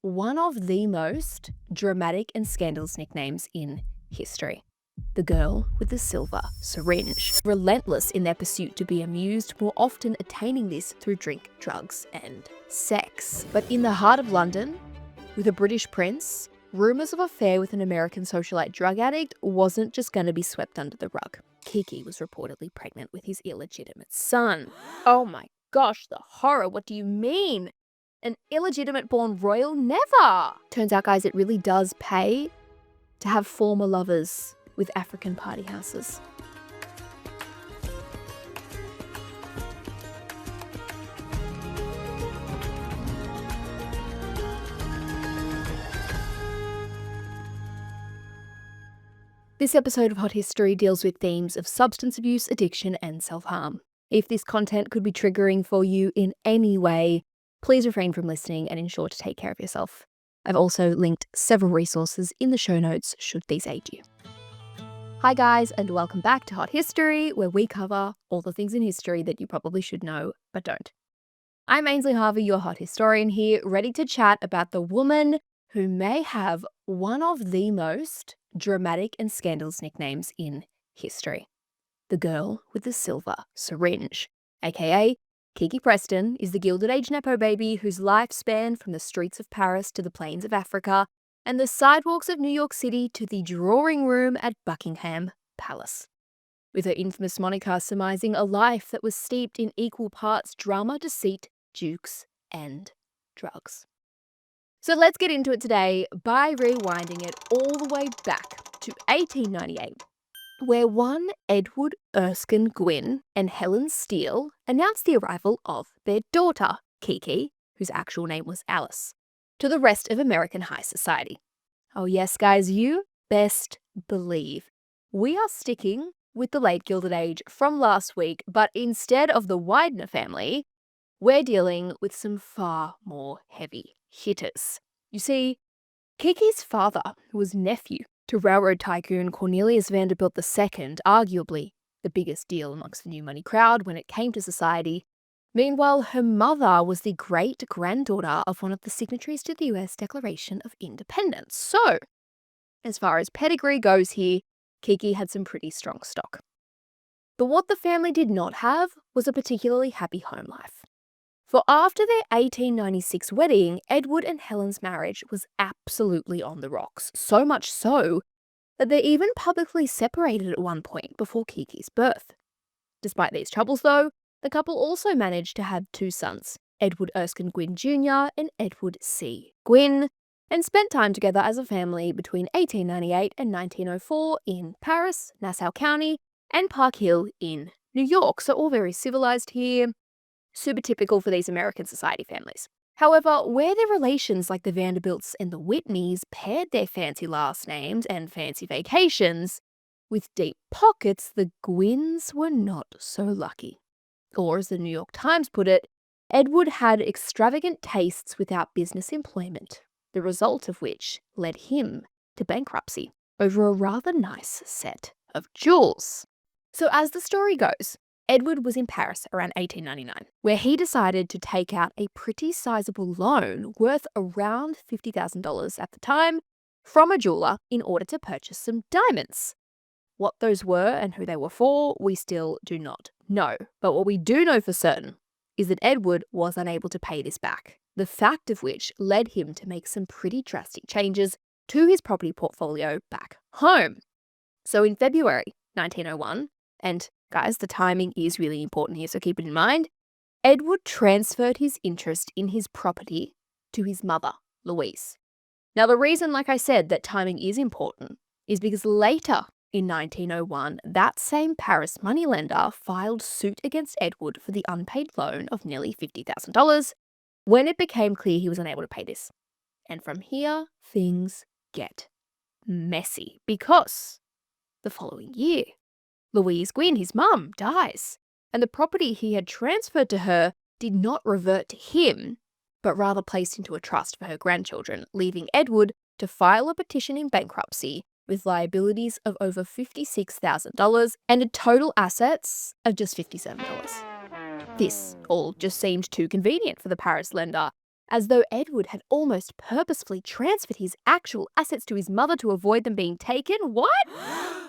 one of the most dramatic and scandalous nicknames in history. The girl with the silver syringe. Relentless in their pursuit to be amused, more often attaining this through drink, drugs, and sex. But in the heart of London, with a British prince, rumours of affair with an American socialite drug addict wasn't just going to be swept under the rug. Kiki was reportedly pregnant with his illegitimate son. Oh my gosh, the horror, what do you mean? An illegitimate born royal? Never! Turns out, guys, it really does pay to have former lovers with African party houses. This episode of Hot History deals with themes of substance abuse, addiction, and self-harm. If this content could be triggering for you in any way, please refrain from listening and ensure to take care of yourself. I've also linked several resources in the show notes should these aid you. Hi guys, and welcome back to Hot History, where we cover all the things in history that you probably should know, but don't. I'm Ainslie Harvey, your hot historian here, ready to chat about the woman who may have one of the most dramatic and scandalous nicknames in history. The girl with the silver syringe, aka Kiki Preston, is the Gilded Age nepo baby whose life spanned from the streets of Paris to the plains of Africa and the sidewalks of New York City to the drawing room at Buckingham Palace. With her infamous moniker surmising a life that was steeped in equal parts drama, deceit, dukes, and drugs. So let's get into it today by rewinding it all the way back to 1898, where one Edward Erskine Gwynn and Helen Steele announced the arrival of their daughter, Kiki, whose actual name was Alice, to the rest of American high society. Oh yes, guys, you best believe we are sticking with the late Gilded Age from last week, but instead of the Widener family, we're dealing with some far more heavy hitters. You see, Kiki's father was nephew to railroad tycoon Cornelius Vanderbilt II, arguably the biggest deal amongst the new money crowd when it came to society. Meanwhile, her mother was the great-granddaughter of one of the signatories to the US Declaration of Independence. So, as far as pedigree goes here, Kiki had some pretty strong stock. But what the family did not have was a particularly happy home life. For after their 1896 wedding, Edward and Helen's marriage was absolutely on the rocks, so much so that they even publicly separated at one point before Kiki's birth. Despite these troubles though, the couple also managed to have two sons, Edward Erskine Gwynn Jr. and Edward C. Gwynn, and spent time together as a family between 1898 and 1904 in Paris, Nassau County, and Park Hill in New York, so all very civilized here. Super typical for these American society families. However, where their relations like the Vanderbilts and the Whitneys paired their fancy last names and fancy vacations with deep pockets, the Gwynns were not so lucky. Or, as the New York Times put it, Edward had extravagant tastes without business employment, the result of which led him to bankruptcy over a rather nice set of jewels. So as the story goes, Edward was in Paris around 1899, where he decided to take out a pretty sizable loan worth around $50,000 at the time from a jeweler in order to purchase some diamonds. What those were and who they were for, we still do not know. But what we do know for certain is that Edward was unable to pay this back, the fact of which led him to make some pretty drastic changes to his property portfolio back home. So in February 1901, and guys, the timing is really important here, so keep it in mind, Edward transferred his interest in his property to his mother, Louise. Now, the reason, like I said, that timing is important is because later in 1901, that same Paris moneylender filed suit against Edward for the unpaid loan of nearly $50,000 when it became clear he was unable to pay this. And from here, things get messy because the following year, Louise Gwynn, his mum, dies, and the property he had transferred to her did not revert to him, but rather placed into a trust for her grandchildren, leaving Edward to file a petition in bankruptcy with liabilities of over $56,000 and total assets of just $57. This all just seemed too convenient for the Paris lender, as though Edward had almost purposefully transferred his actual assets to his mother to avoid them being taken. What?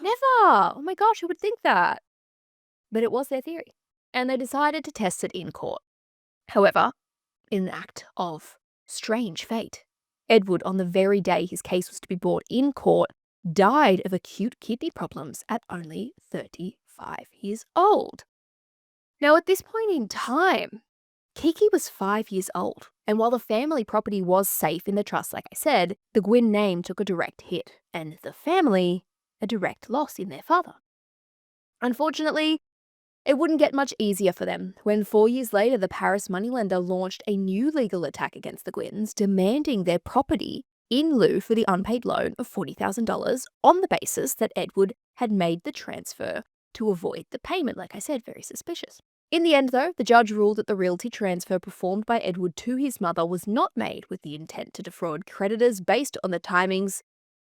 Never! Oh my gosh, who would think that? But it was their theory, and they decided to test it in court. However, in an act of strange fate, Edward, on the very day his case was to be brought in court, died of acute kidney problems at only 35 years old. Now, at this point in time, Kiki was 5 years old, and while the family property was safe in the trust, like I said, the Gwyn name took a direct hit, and the family a direct loss in their father. Unfortunately, it wouldn't get much easier for them when 4 years later the Paris moneylender launched a new legal attack against the Gwyns, demanding their property in lieu for the unpaid loan of $40,000 on the basis that Edward had made the transfer to avoid the payment. Like I said, very suspicious. In the end, though, the judge ruled that the realty transfer performed by Edward to his mother was not made with the intent to defraud creditors based on the timings,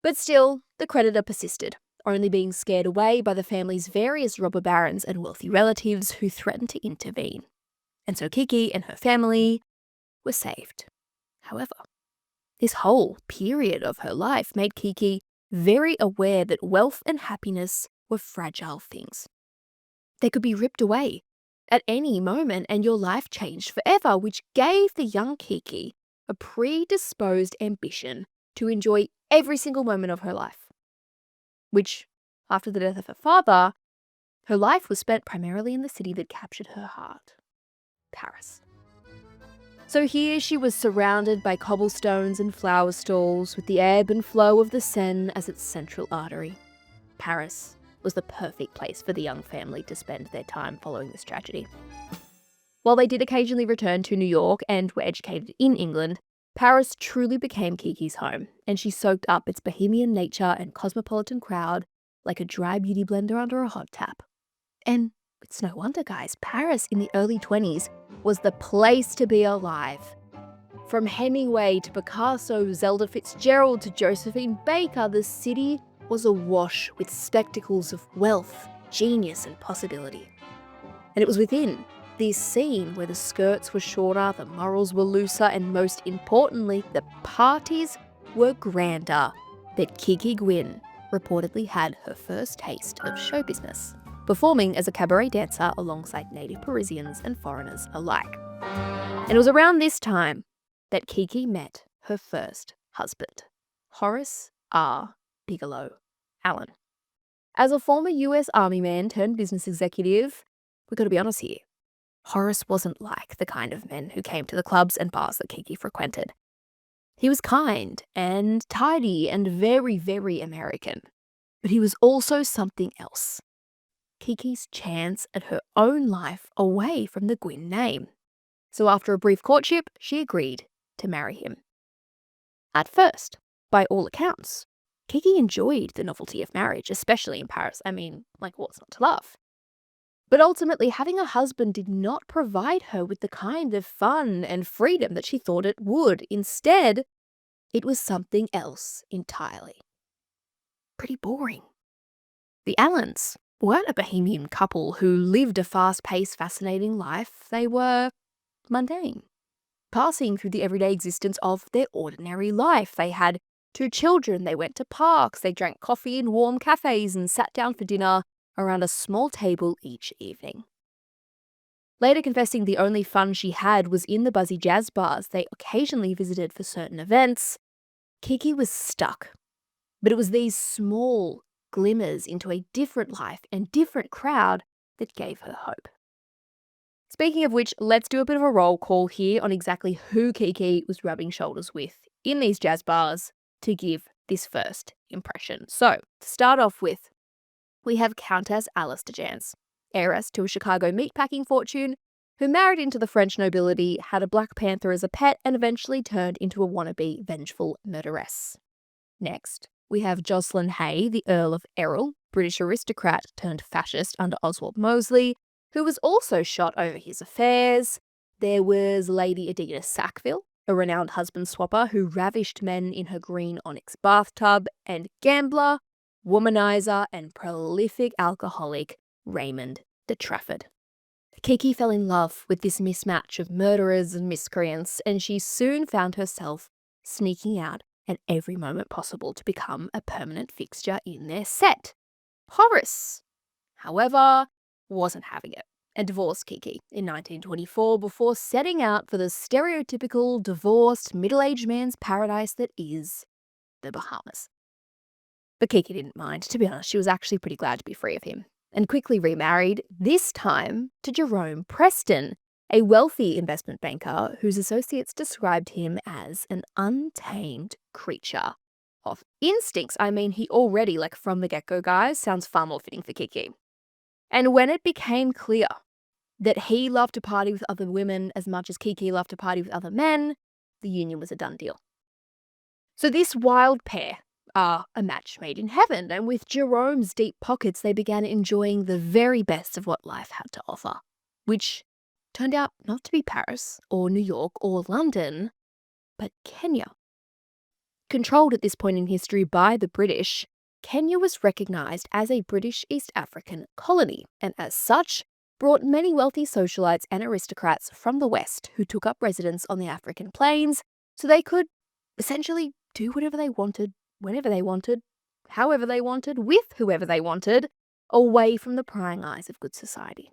but still, the creditor persisted, only being scared away by the family's various robber barons and wealthy relatives who threatened to intervene. And so Kiki and her family were saved. However, this whole period of her life made Kiki very aware that wealth and happiness were fragile things. They could be ripped away at any moment and your life changed forever, which gave the young Kiki a predisposed ambition to enjoy every single moment of her life. Which, after the death of her father, her life was spent primarily in the city that captured her heart, Paris. So here she was surrounded by cobblestones and flower stalls, with the ebb and flow of the Seine as its central artery. Paris was the perfect place for the young family to spend their time following this tragedy. While they did occasionally return to New York and were educated in England, Paris truly became Kiki's home, and she soaked up its bohemian nature and cosmopolitan crowd like a dry beauty blender under a hot tap. And it's no wonder, guys, Paris in the early 20s was the place to be alive. From Hemingway to Picasso, Zelda Fitzgerald to Josephine Baker, the city was awash with spectacles of wealth, genius, and possibility. And it was within this scene where the skirts were shorter, the morals were looser, and most importantly, the parties were grander, that Kiki Gwyn reportedly had her first taste of show business, performing as a cabaret dancer alongside native Parisians and foreigners alike. And it was around this time that Kiki met her first husband, Horace R. Bigelow Allen. As a former US Army man turned business executive, we've got to be honest here, Horace wasn't like the kind of men who came to the clubs and bars that Kiki frequented. He was kind and tidy and very, very American. But he was also something else. Kiki's chance at her own life away from the Gwyn name. So after a brief courtship, she agreed to marry him. At first, by all accounts, Kiki enjoyed the novelty of marriage, especially in Paris. I mean, like, what's not to love? But ultimately, having a husband did not provide her with the kind of fun and freedom that she thought it would. Instead, it was something else entirely. Pretty boring. The Allens weren't a bohemian couple who lived a fast-paced, fascinating life. They were mundane, passing through the everyday existence of their ordinary life. They had 2 children, they went to parks, they drank coffee in warm cafes and sat down for dinner around a small table each evening. Later confessing the only fun she had was in the buzzy jazz bars they occasionally visited for certain events, Kiki was stuck. But it was these small glimmers into a different life and different crowd that gave her hope. Speaking of which, let's do a bit of a roll call here on exactly who Kiki was rubbing shoulders with in these jazz bars to give this first impression. So, to start off with, we have Countess Alice de Jans, heiress to a Chicago meatpacking fortune, who married into the French nobility, had a Black Panther as a pet, and eventually turned into a wannabe vengeful murderess. Next, we have Jocelyn Hay, the Earl of Errol, British aristocrat turned fascist under Oswald Mosley, who was also shot over his affairs. There was Lady Adina Sackville, a renowned husband swapper who ravished men in her green onyx bathtub, and gambler, womanizer, and prolific alcoholic Raymond de Trafford. Kiki fell in love with this mismatch of murderers and miscreants, and she soon found herself sneaking out at every moment possible to become a permanent fixture in their set. Horace, however, wasn't having it and divorced Kiki in 1924 before setting out for the stereotypical divorced middle-aged man's paradise that is the Bahamas. But Kiki didn't mind. To be honest, she was actually pretty glad to be free of him and quickly remarried, this time to Jerome Preston, a wealthy investment banker whose associates described him as an untamed creature of instincts. I mean, he already, from the get-go, guys, sounds far more fitting for Kiki. And when it became clear that he loved to party with other women as much as Kiki loved to party with other men, the union was a done deal. So this wild pair are a match made in heaven, and with Jerome's deep pockets, they began enjoying the very best of what life had to offer, which turned out not to be Paris or New York or London, but Kenya. Controlled at this point in history by the British, Kenya was recognised as a British East African colony, and as such, brought many wealthy socialites and aristocrats from the West who took up residence on the African plains so they could essentially do whatever they wanted, whenever they wanted, however they wanted, with whoever they wanted, away from the prying eyes of good society.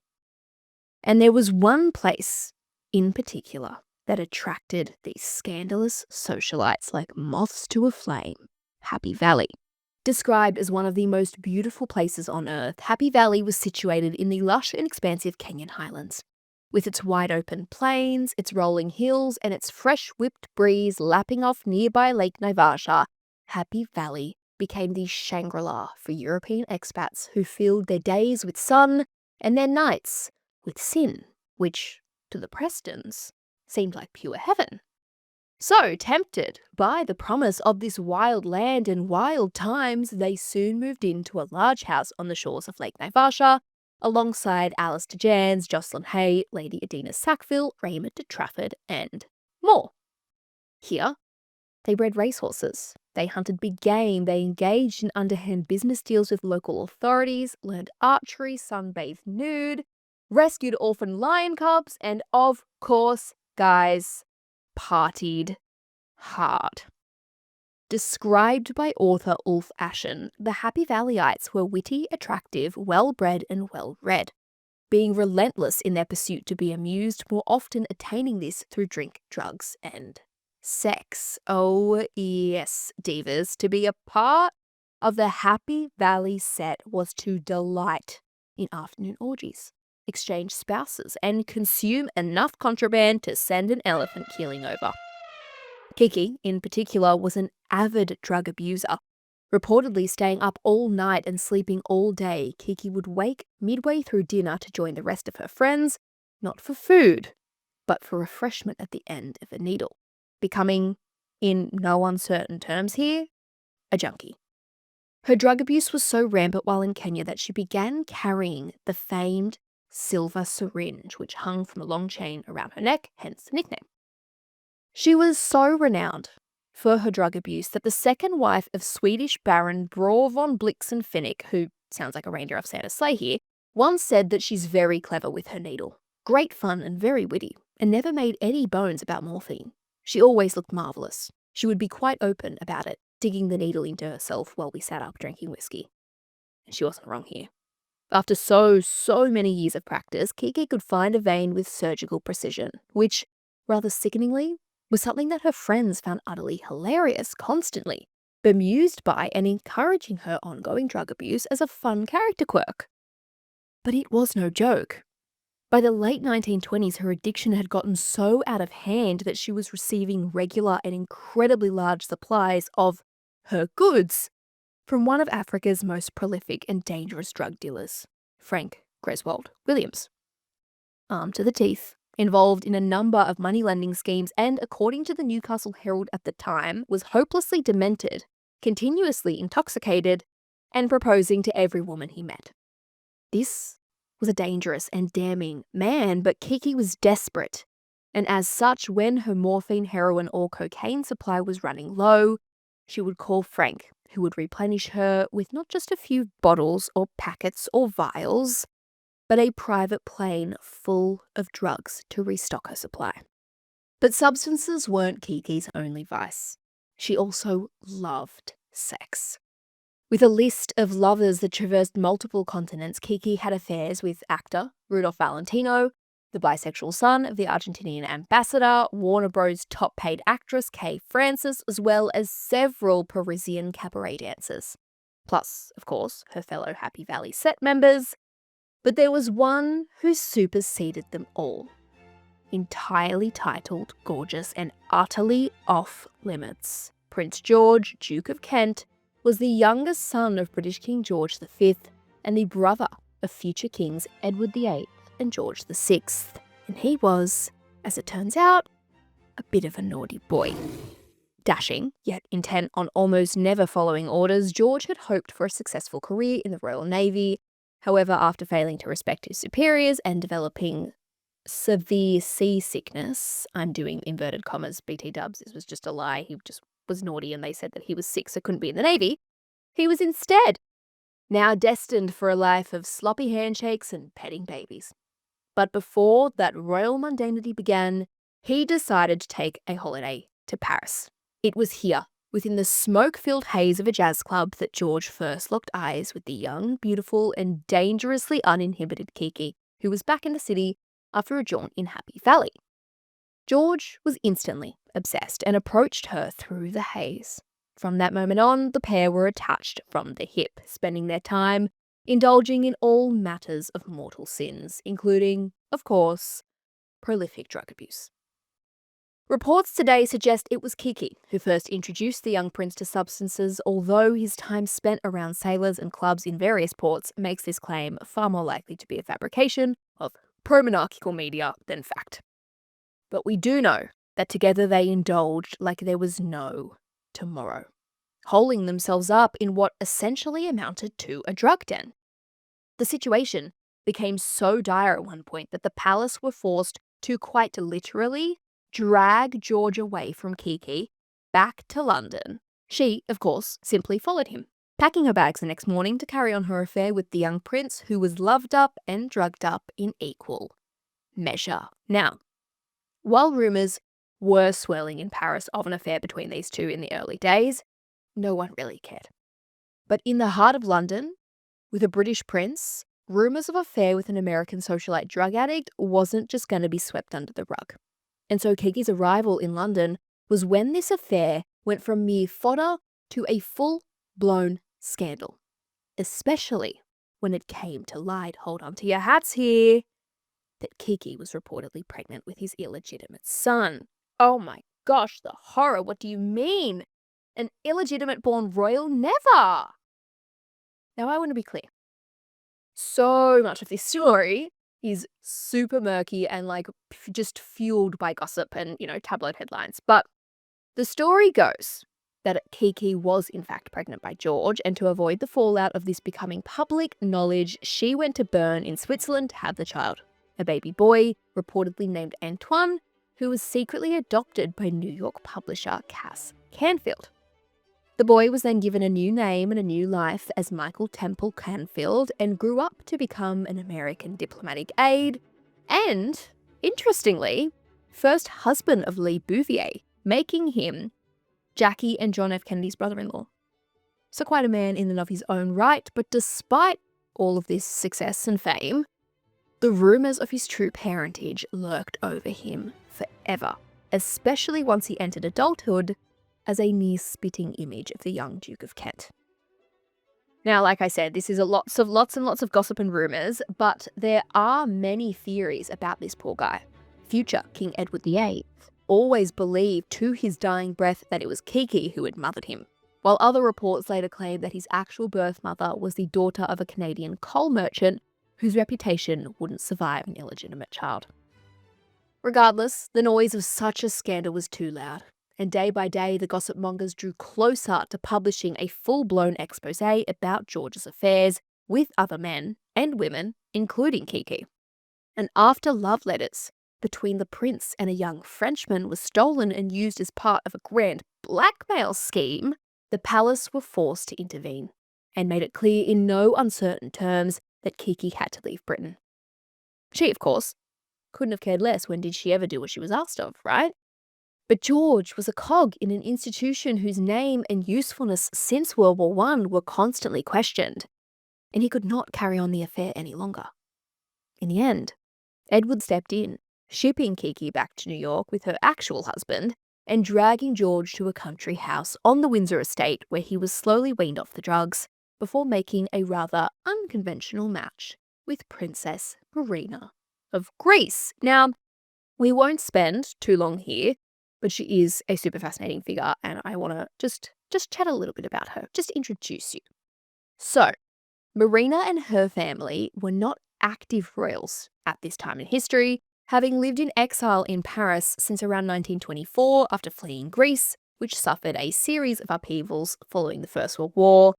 And there was one place in particular that attracted these scandalous socialites like moths to a flame: Happy Valley. Described as one of the most beautiful places on earth, Happy Valley was situated in the lush and expansive Kenyan highlands. With its wide open plains, its rolling hills, and its fresh whipped breeze lapping off nearby Lake Naivasha, Happy Valley became the Shangri-La for European expats who filled their days with sun and their nights with sin, which, to the Prestons, seemed like pure heaven. So, tempted by the promise of this wild land and wild times, they soon moved into a large house on the shores of Lake Naivasha, alongside Alice de Jans, Jocelyn Hay, Lady Adina Sackville, Raymond de Trafford, and more. Here, they bred racehorses, they hunted big game, they engaged in underhand business deals with local authorities, learned archery, sunbathed nude, rescued orphan lion cubs, and of course, guys, partied hard. Described by author Ulf Ashen, the Happy Valleyites were witty, attractive, well-bred and well-read, being relentless in their pursuit to be amused, more often attaining this through drink, drugs and sex. Oh yes, divas, to be a part of the Happy Valley set was to delight in afternoon orgies, exchange spouses, and consume enough contraband to send an elephant keeling over. Kiki, in particular, was an avid drug abuser. Reportedly staying up all night and sleeping all day, Kiki would wake midway through dinner to join the rest of her friends, not for food, but for refreshment at the end of a needle, becoming, in no uncertain terms here, a junkie. Her drug abuse was so rampant while in Kenya that she began carrying the famed silver syringe, which hung from a long chain around her neck, hence the nickname. She was so renowned for her drug abuse that the second wife of Swedish Baron Bror von Blixen-Finnick, who sounds like a reindeer off Santa's sleigh here, once said that she's very clever with her needle, great fun and very witty, and never made any bones about morphine. She always looked marvellous. She would be quite open about it, digging the needle into herself while we sat up drinking whiskey. And she wasn't wrong here. After so many years of practice, Kiki could find a vein with surgical precision, which, rather sickeningly, was something that her friends found utterly hilarious constantly, bemused by and encouraging her ongoing drug abuse as a fun character quirk. But it was no joke. By the late 1920s, her addiction had gotten so out of hand that she was receiving regular and incredibly large supplies of her goods from one of Africa's most prolific and dangerous drug dealers, Frank Greswold Williams. Armed to the teeth, involved in a number of money-lending schemes, and, according to the Newcastle Herald at the time, was hopelessly demented, continuously intoxicated, and proposing to every woman he met. This was a dangerous and damning man, but Kiki was desperate, and as such, when her morphine, heroin, or cocaine supply was running low, she would call Frank, who would replenish her with not just a few bottles or packets or vials, but a private plane full of drugs to restock her supply. But substances weren't Kiki's only vice. She also loved sex. With a list of lovers that traversed multiple continents, Kiki had affairs with actor Rudolph Valentino, the bisexual son of the Argentinian ambassador, Warner Bros. Top-paid actress Kay Francis, as well as several Parisian cabaret dancers. Plus, of course, her fellow Happy Valley set members. But there was one who superseded them all. Entirely titled, gorgeous, and utterly off-limits. Prince George, Duke of Kent, was the youngest son of British King George V and the brother of future kings Edward VIII and George VI. And he was, as it turns out, a bit of a naughty boy. Dashing, yet intent on almost never following orders, George had hoped for a successful career in the Royal Navy. However, after failing to respect his superiors and developing severe seasickness, I'm doing inverted commas, BT dubs, this was just a lie, he just was naughty and they said that he was sick so couldn't be in the Navy, he was instead now destined for a life of sloppy handshakes and petting babies. But before that royal mundanity began, he decided to take a holiday to Paris. It was here, within the smoke-filled haze of a jazz club, that George first locked eyes with the young, beautiful, and dangerously uninhibited Kiki, who was back in the city after a jaunt in Happy Valley. George was instantly obsessed and approached her through the haze. From that moment on, the pair were attached from the hip, spending their time indulging in all matters of mortal sins, including, of course, prolific drug abuse. Reports today suggest it was Kiki who first introduced the young prince to substances, although his time spent around sailors and clubs in various ports makes this claim far more likely to be a fabrication of pro-monarchical media than fact. But we do know that together they indulged like there was no tomorrow, holing themselves up in what essentially amounted to a drug den. The situation became so dire at one point that the palace were forced to quite literally drag George away from Kiki back to London. She, of course, simply followed him, packing her bags the next morning to carry on her affair with the young prince, who was loved up and drugged up in equal measure. Now, while rumours were swirling in Paris of an affair between these two in the early days, no one really cared. But in the heart of London, with a British prince, rumours of affair with an American socialite drug addict wasn't just going to be swept under the rug. And so Kiki's arrival in London was when this affair went from mere fodder to a full-blown scandal, especially when it came to light, hold on to your hats here, that Kiki was reportedly pregnant with his illegitimate son. Oh my gosh, the horror, what do you mean? An illegitimate born royal? Never! Now I want to be clear. So much of this story is super murky and just fueled by gossip and, tabloid headlines. But the story goes that Kiki was in fact pregnant by George, and to avoid the fallout of this becoming public knowledge, she went to Bern in Switzerland to have the child. A baby boy, reportedly named Antoine, who was secretly adopted by New York publisher Cass Canfield. The boy was then given a new name and a new life as Michael Temple Canfield and grew up to become an American diplomatic aide and, interestingly, first husband of Lee Bouvier, making him Jackie and John F. Kennedy's brother-in-law. So quite a man in and of his own right, but despite all of this success and fame, the rumours of his true parentage lurked over him forever, especially once he entered adulthood as a near spitting image of the young Duke of Kent. Now, like I said, this is lots and lots of gossip and rumours, but there are many theories about this poor guy. Future King Edward VIII always believed to his dying breath that it was Kiki who had mothered him, while other reports later claimed that his actual birth mother was the daughter of a Canadian coal merchant whose reputation wouldn't survive an illegitimate child. Regardless, the noise of such a scandal was too loud, and day by day the gossip mongers drew closer to publishing a full-blown expose about George's affairs with other men and women, including Kiki. And after love letters between the prince and a young Frenchman was stolen and used as part of a grand blackmail scheme, the palace were forced to intervene and made it clear in no uncertain terms that Kiki had to leave Britain. She, of course, couldn't have cared less. When did she ever do what she was asked of, right? But George was a cog in an institution whose name and usefulness since World War I were constantly questioned, and he could not carry on the affair any longer. In the end, Edward stepped in, shipping Kiki back to New York with her actual husband and dragging George to a country house on the Windsor estate where he was slowly weaned off the drugs before making a rather unconventional match with Princess Marina of Greece. Now, we won't spend too long here, but she is a super fascinating figure and I want to just chat a little bit about her, just introduce you. So, Marina and her family were not active royals at this time in history, having lived in exile in Paris since around 1924 after fleeing Greece, which suffered a series of upheavals following the First World War,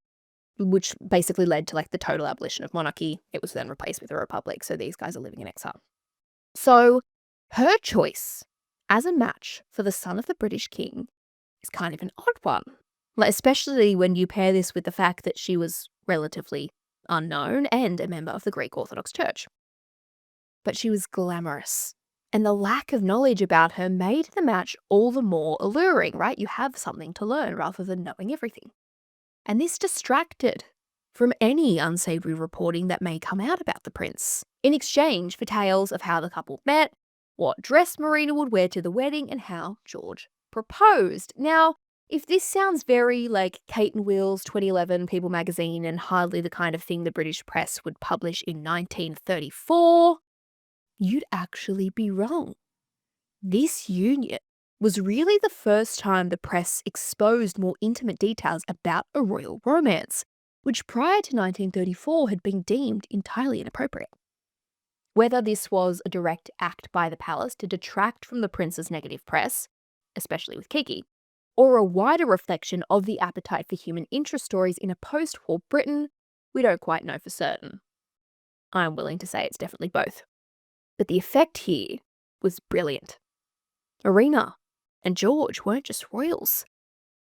which basically led to the total abolition of monarchy. It was then replaced with a republic, so these guys are living in exile. So her choice as a match for the son of the British king is kind of an odd one, especially when you pair this with the fact that she was relatively unknown and a member of the Greek Orthodox Church. But she was glamorous, and the lack of knowledge about her made the match all the more alluring, right? You have something to learn rather than knowing everything. And this distracted from any unsavory reporting that may come out about the prince, in exchange for tales of how the couple met, what dress Marina would wear to the wedding, and how George proposed. Now, if this sounds very like Kate and Will's 2011 People magazine and hardly the kind of thing the British press would publish in 1934, you'd actually be wrong. This union was really the first time the press exposed more intimate details about a royal romance, which prior to 1934 had been deemed entirely inappropriate. Whether this was a direct act by the palace to detract from the prince's negative press, especially with Kiki, or a wider reflection of the appetite for human interest stories in a post-war Britain, we don't quite know for certain. I'm willing to say it's definitely both. But the effect here was brilliant. Marina and George weren't just royals.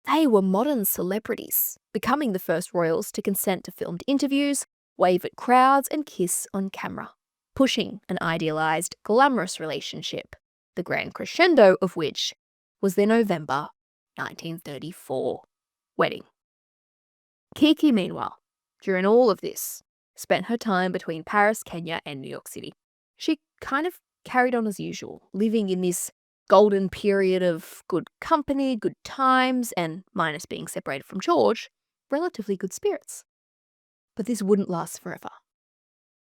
They were modern celebrities, becoming the first royals to consent to filmed interviews, wave at crowds, and kiss on camera, pushing an idealized, glamorous relationship, the grand crescendo of which was their November 1934 wedding. Kiki, meanwhile, during all of this, spent her time between Paris, Kenya, and New York City. She kind of carried on as usual, living in this golden period of good company, good times, and, minus being separated from George, relatively good spirits. But this wouldn't last forever.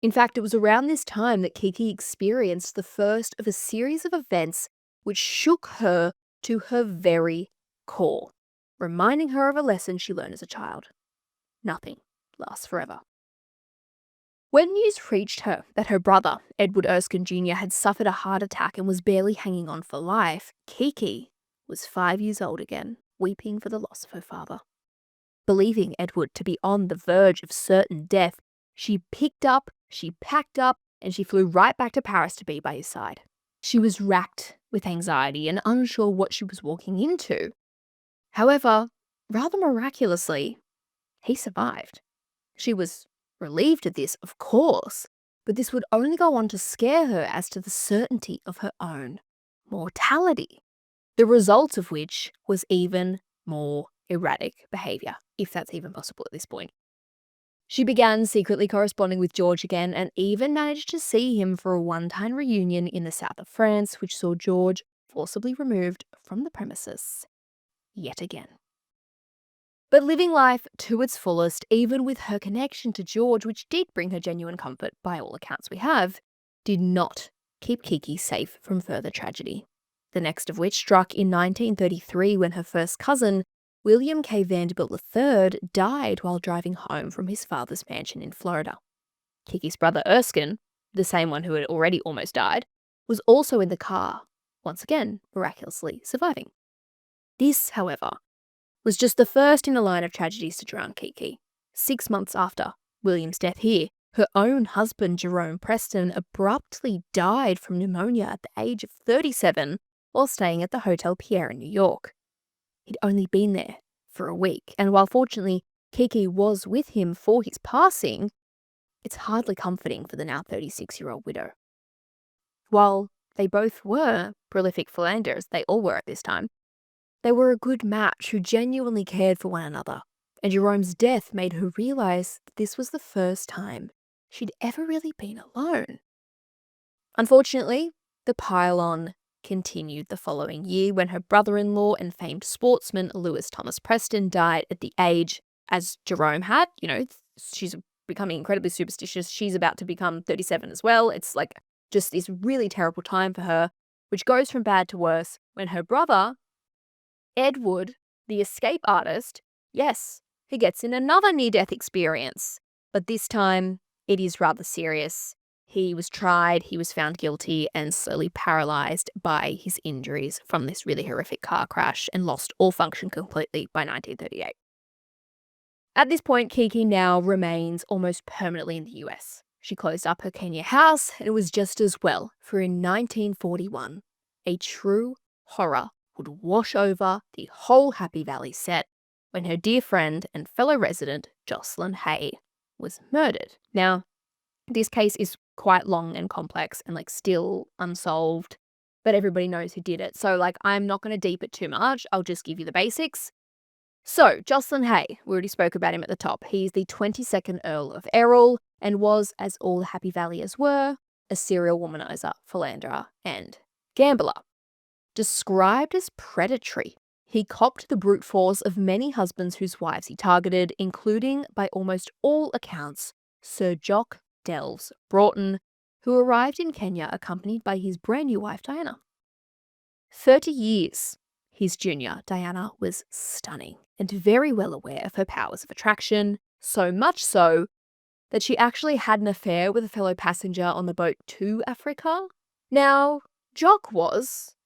In fact, it was around this time that Kiki experienced the first of a series of events which shook her to her very core, reminding her of a lesson she learned as a child. Nothing lasts forever. When news reached her that her brother, Edward Erskine Jr., had suffered a heart attack and was barely hanging on for life, Kiki was 5 years old again, weeping for the loss of her father. Believing Edward to be on the verge of certain death, she picked up, she packed up, and she flew right back to Paris to be by his side. She was racked with anxiety and unsure what she was walking into. However, rather miraculously, he survived. She was relieved at this, of course, but this would only go on to scare her as to the certainty of her own mortality, the result of which was even more erratic behaviour, if that's even possible at this point. She began secretly corresponding with George again and even managed to see him for a one-time reunion in the south of France, which saw George forcibly removed from the premises yet again. But living life to its fullest, even with her connection to George, which did bring her genuine comfort by all accounts we have, did not keep Kiki safe from further tragedy. The next of which struck in 1933 when her first cousin, William K. Vanderbilt III, died while driving home from his father's mansion in Florida. Kiki's brother Erskine, the same one who had already almost died, was also in the car, once again miraculously surviving. This, however, was just the first in a line of tragedies to drown Kiki. 6 months after William's death here, her own husband, Jerome Preston, abruptly died from pneumonia at the age of 37 while staying at the Hotel Pierre in New York. He'd only been there for a week, and while fortunately Kiki was with him for his passing, it's hardly comforting for the now 36-year-old widow. While they both were prolific philanderers, they all were at this time, they were a good match who genuinely cared for one another, and Jerome's death made her realize that this was the first time she'd ever really been alone. Unfortunately, the pile-on continued the following year when her brother-in-law and famed sportsman Lewis Thomas Preston died at the age as Jerome had. She's becoming incredibly superstitious. She's about to become 37 as well. It's like just this really terrible time for her, which goes from bad to worse when her brother, Edward, the escape artist, yes, he gets in another near-death experience. But this time, it is rather serious. He was tried, he was found guilty, and slowly paralysed by his injuries from this really horrific car crash and lost all function completely by 1938. At this point, Kiki now remains almost permanently in the US. She closed up her Kenya house, and it was just as well, for in 1941, a true horror would wash over the whole Happy Valley set when her dear friend and fellow resident, Jocelyn Hay, was murdered. Now, this case is quite long and complex and still unsolved, but everybody knows who did it. So I'm not going to deep it too much. I'll just give you the basics. So Jocelyn Hay, we already spoke about him at the top. He's the 22nd Earl of Errol and was, as all Happy Valleyers were, a serial womanizer, philanderer, and gambler. Described as predatory, he copped the brute force of many husbands whose wives he targeted, including, by almost all accounts, Sir Jock Delves Broughton, who arrived in Kenya accompanied by his brand new wife Diana. 30 years his junior, Diana was stunning and very well aware of her powers of attraction, so much so that she actually had an affair with a fellow passenger on the boat to Africa. Now, Jock was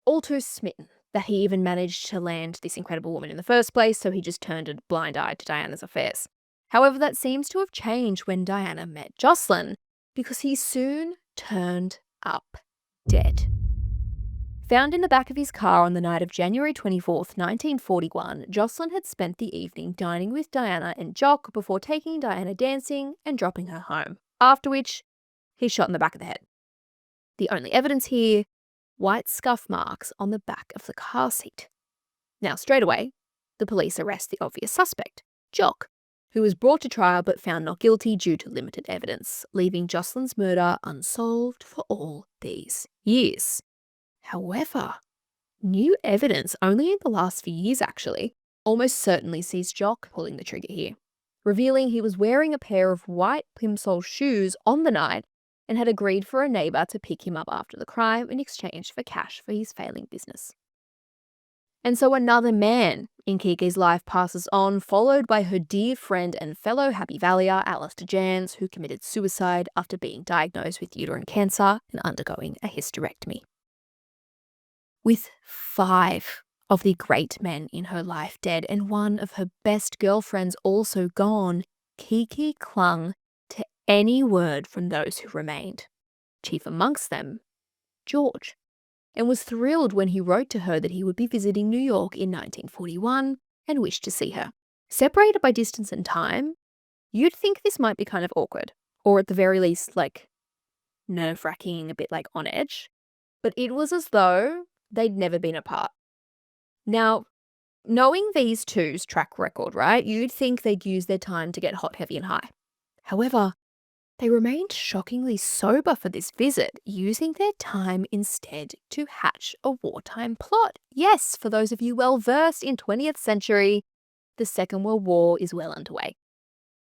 all too smitten that he even managed to land this incredible woman in the first place, so he just turned a blind eye to Diana's affairs. However, that seems to have changed when Diana met Jocelyn, because he soon turned up dead. Found in the back of his car on the night of January 24th, 1941, Jocelyn had spent the evening dining with Diana and Jock before taking Diana dancing and dropping her home, after which he shot in the back of the head. The only evidence here, white scuff marks on the back of the car seat. Now, straight away, the police arrest the obvious suspect, Jock, who was brought to trial but found not guilty due to limited evidence, leaving Jocelyn's murder unsolved for all these years. However, new evidence, only in the last few years actually, almost certainly sees Jock pulling the trigger here, revealing he was wearing a pair of white plimsoll shoes on the night and had agreed for a neighbour to pick him up after the crime in exchange for cash for his failing business. And so another man in Kiki's life passes on, followed by her dear friend and fellow Happy Valleyer, Alistair Jans, who committed suicide after being diagnosed with uterine cancer and undergoing a hysterectomy. With 5 of the great men in her life dead and one of her best girlfriends also gone, Kiki clung to any word from those who remained, chief amongst them, George, and was thrilled when he wrote to her that he would be visiting New York in 1941 and wished to see her. Separated by distance and time, you'd think this might be kind of awkward, or at the very least, nerve-wracking, a bit on edge, but it was as though they'd never been apart. Now, knowing these two's track record, right, you'd think they'd use their time to get hot, heavy, and high. However, they remained shockingly sober for this visit, using their time instead to hatch a wartime plot. Yes, for those of you well versed in 20th century, the Second World War is well underway.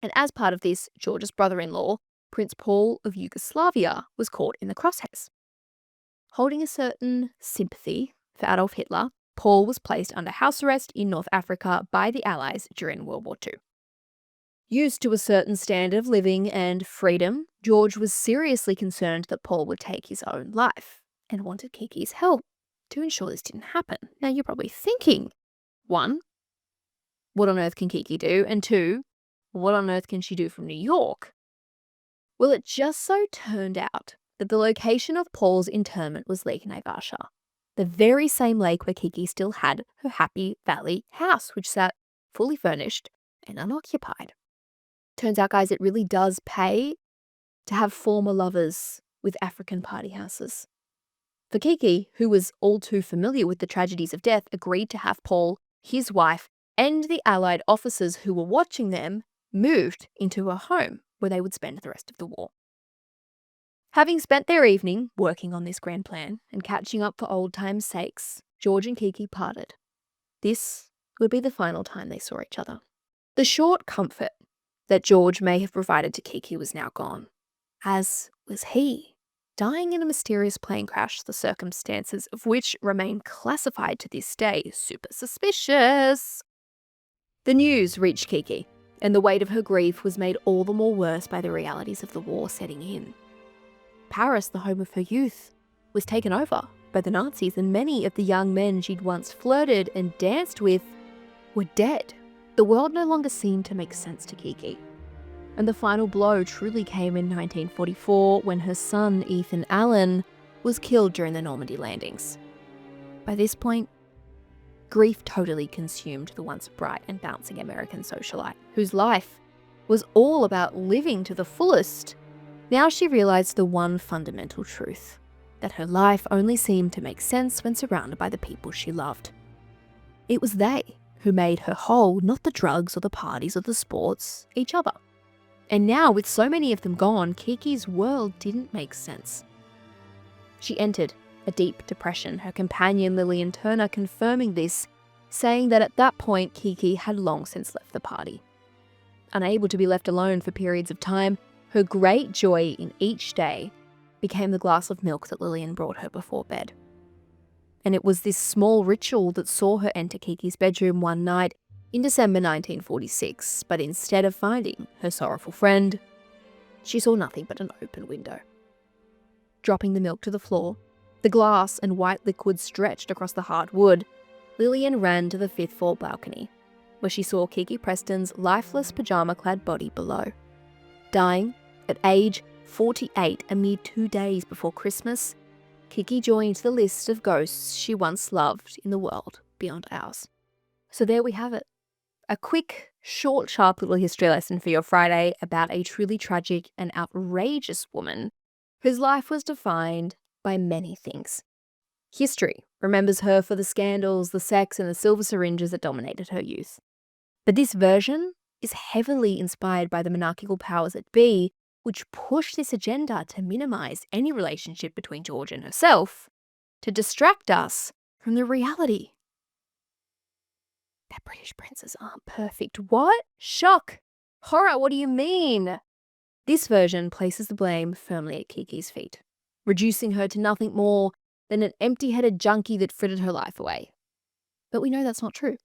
And as part of this, George's brother-in-law, Prince Paul of Yugoslavia, was caught in the crosshairs. Holding a certain sympathy for Adolf Hitler, Paul was placed under house arrest in North Africa by the Allies during World War II. Used to a certain standard of living and freedom, George was seriously concerned that Paul would take his own life and wanted Kiki's help to ensure this didn't happen. Now you're probably thinking, 1, what on earth can Kiki do? And 2, what on earth can she do from New York? Well, it just so turned out that the location of Paul's interment was Lake Naivasha, the very same lake where Kiki still had her Happy Valley house, which sat fully furnished and unoccupied. Turns out, guys, it really does pay to have former lovers with African party houses. For Kiki, who was all too familiar with the tragedies of death, agreed to have Paul, his wife, and the Allied officers who were watching them moved into a home where they would spend the rest of the war. Having spent their evening working on this grand plan and catching up for old time's sakes, George and Kiki parted. This would be the final time they saw each other. The short comfort that George may have provided to Kiki was now gone, as was he, dying in a mysterious plane crash, the circumstances of which remain classified to this day super suspicious. The news reached Kiki, and the weight of her grief was made all the more worse by the realities of the war setting in. Paris, the home of her youth, was taken over by the Nazis, and many of the young men she'd once flirted and danced with were dead. The world no longer seemed to make sense to Kiki. And the final blow truly came in 1944 when her son, Ethan Allen, was killed during the Normandy landings. By this point, grief totally consumed the once bright and bouncing American socialite, whose life was all about living to the fullest. Now she realized the one fundamental truth, that her life only seemed to make sense when surrounded by the people she loved. It was they who made her whole, not the drugs or the parties or the sports, each other. And now, with so many of them gone, Kiki's world didn't make sense. She entered a deep depression, her companion Lillian Turner confirming this, saying that at that point Kiki had long since left the party. Unable to be left alone for periods of time, her great joy in each day became the glass of milk that Lillian brought her before bed. And it was this small ritual that saw her enter Kiki's bedroom one night in December 1946, but instead of finding her sorrowful friend, she saw nothing but an open window. Dropping the milk to the floor, the glass and white liquid stretched across the hard wood, Lillian ran to the fifth floor balcony, where she saw Kiki Preston's lifeless pajama-clad body below. Dying at age 48, a mere 2 days before Christmas, Kiki joined the list of ghosts she once loved in the world beyond ours. So there we have it. A quick, short, sharp little history lesson for your Friday about a truly tragic and outrageous woman whose life was defined by many things. History remembers her for the scandals, the sex, and the silver syringes that dominated her youth. But this version is heavily inspired by the monarchical powers that be, which pushed this agenda to minimize any relationship between George and herself, to distract us from the reality that British princes aren't perfect. What? Shock! Horror, what do you mean? This version places the blame firmly at Kiki's feet, reducing her to nothing more than an empty-headed junkie that frittered her life away. But we know that's not true.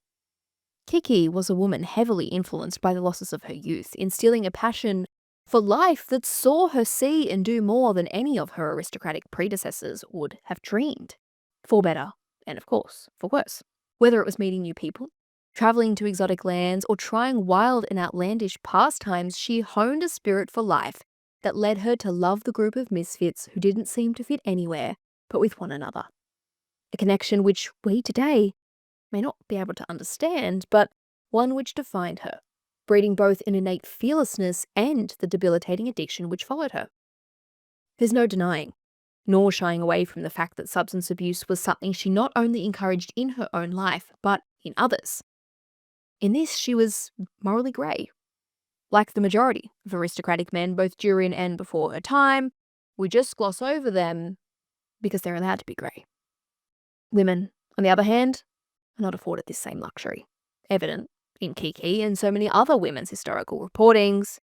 Kiki was a woman heavily influenced by the losses of her youth, instilling a passion for life that saw her see and do more than any of her aristocratic predecessors would have dreamed. For better, and of course, for worse. Whether it was meeting new people, traveling to exotic lands, or trying wild and outlandish pastimes, she honed a spirit for life that led her to love the group of misfits who didn't seem to fit anywhere but with one another. A connection which we today may not be able to understand, but one which defined her, breeding both an innate fearlessness and the debilitating addiction which followed her. There's no denying, nor shying away from the fact that substance abuse was something she not only encouraged in her own life, but in others. In this, she was morally grey. Like the majority of aristocratic men, both during and before her time, we just gloss over them because they're allowed to be grey. Women, on the other hand, are not afforded this same luxury, evident in Kiki and so many other women's historical reportings,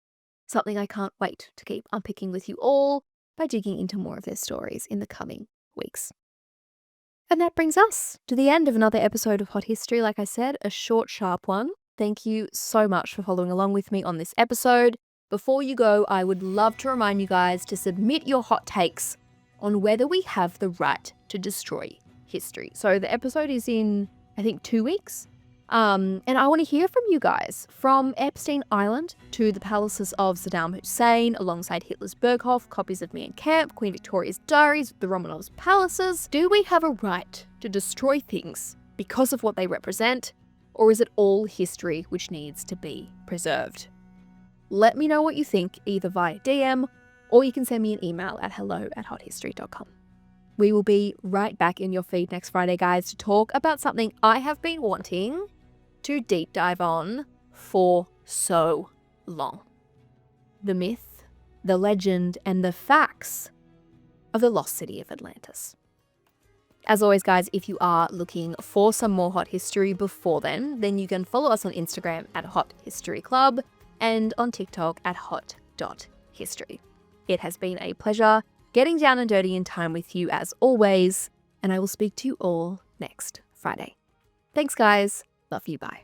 something I can't wait to keep unpicking with you all by digging into more of their stories in the coming weeks. And that brings us to the end of another episode of Hot History. Like I said, a short, sharp one. Thank you so much for following along with me on this episode. Before you go, I would love to remind you guys to submit your hot takes on whether we have the right to destroy history. So the episode is in, I think, 2 weeks. And I want to hear from you guys, from Epstein Island to the palaces of Saddam Hussein, alongside Hitler's Berghof, copies of Mein Kampf, Queen Victoria's diaries, the Romanovs' palaces. Do we have a right to destroy things because of what they represent, or is it all history which needs to be preserved? Let me know what you think, either via DM or you can send me an email at hello@hothistory.com. We will be right back in your feed next Friday, guys, to talk about something I have been wanting to deep dive on for so long. The myth, the legend, and the facts of the lost city of Atlantis. As always, guys, if you are looking for some more hot history before then you can follow us on Instagram at Hot History Club and on TikTok at hot.history. It has been a pleasure getting down and dirty in time with you as always, and I will speak to you all next Friday. Thanks, guys. Love you. Bye.